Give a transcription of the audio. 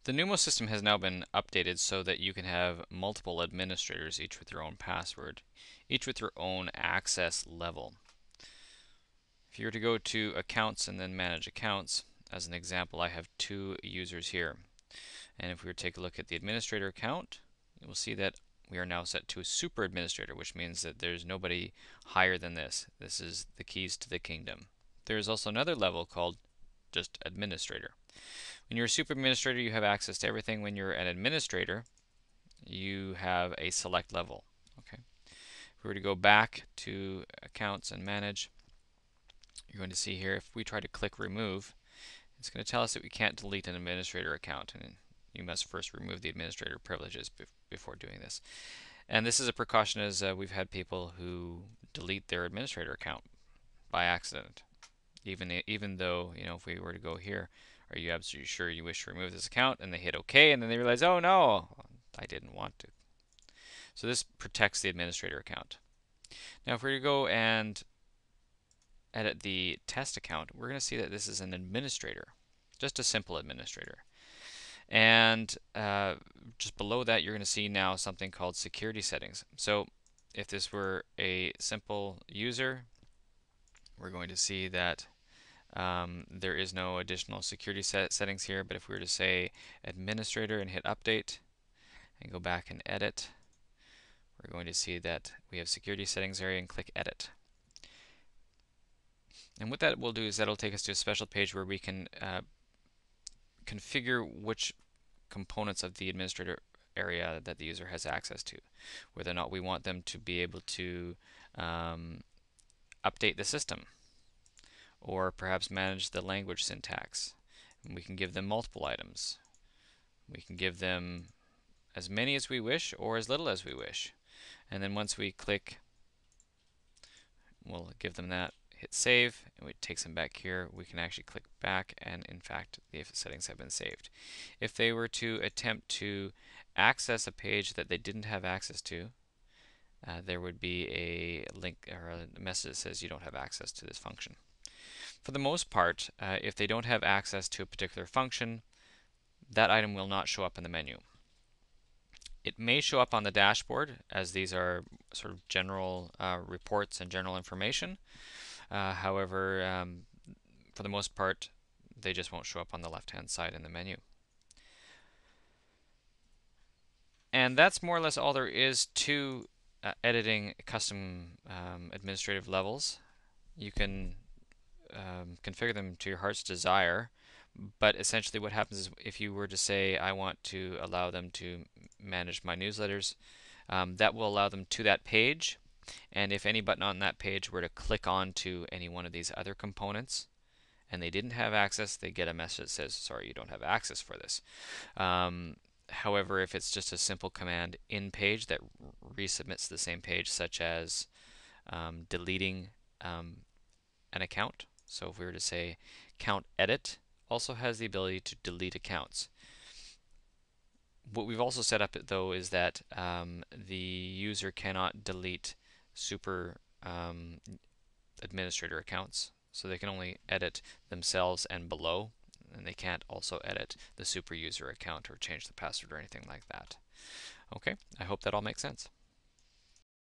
The Numo system has now been updated so that you can have multiple administrators, each with their own password, each with their own access level. If you were to go to Accounts and then Manage Accounts, as an example, I have 2 users here. And if we were to take a look at the administrator account, you will see that we are now set to a super administrator, which means that there's nobody higher than this. This is the keys to the kingdom. There is also another level called just administrator. When you're a super administrator, you have access to everything. When you're an administrator, you have a select level. Okay. If we were to go back to Accounts and Manage, you're going to see here, if we try to click Remove, it's going to tell us that we can't delete an administrator account, and you must first remove the administrator privileges before doing this. And this is a precaution, as we've had people who delete their administrator account by accident. Even though, if we were to go here, are you absolutely sure you wish to remove this account? And they hit OK, and then they realize, oh no, I didn't want to. So this protects the administrator account. Now if we were to go and edit the test account, we're going to see that this is an administrator, just a simple administrator. And just below that, you're going to see now something called security settings. So if this were a simple user, we're going to see that there is no additional security settings here. But if we were to say administrator and hit update and go back and edit, we're going to see that we have security settings area, and click edit. And what that will do is that'll take us to a special page where we can configure which components of the administrator area that the user has access to, whether or not we want them to be able to update the system, or perhaps manage the language syntax. And we can give them multiple items. We can give them as many as we wish or as little as we wish. And then once we click, we'll give them that, hit save, and it takes them back here. We can actually click back, and in fact the settings have been saved. If they were to attempt to access a page that they didn't have access to, there would be a link or a message that says you don't have access to this function. For the most part, if they don't have access to a particular function, that item will not show up in the menu. It may show up on the dashboard, as these are sort of general reports and general information. However, for the most part, they just won't show up on the left-hand side in the menu. And that's more or less all there is to editing custom administrative levels. You can configure them to your heart's desire, but essentially what happens is if you were to say, I want to allow them to manage my newsletters, that will allow them to that page. And if any button on that page were to click on to any one of these other components and they didn't have access, they get a message that says, sorry, you don't have access for this. However, if it's just a simple command in page that resubmits the same page, such as deleting an account, so if we were to say count edit, also has the ability to delete accounts. What we've also set up though is that the user cannot delete super administrator accounts, so they can only edit themselves and below, and they can't also edit the super user account or change the password or anything like that. Okay, I hope that all makes sense.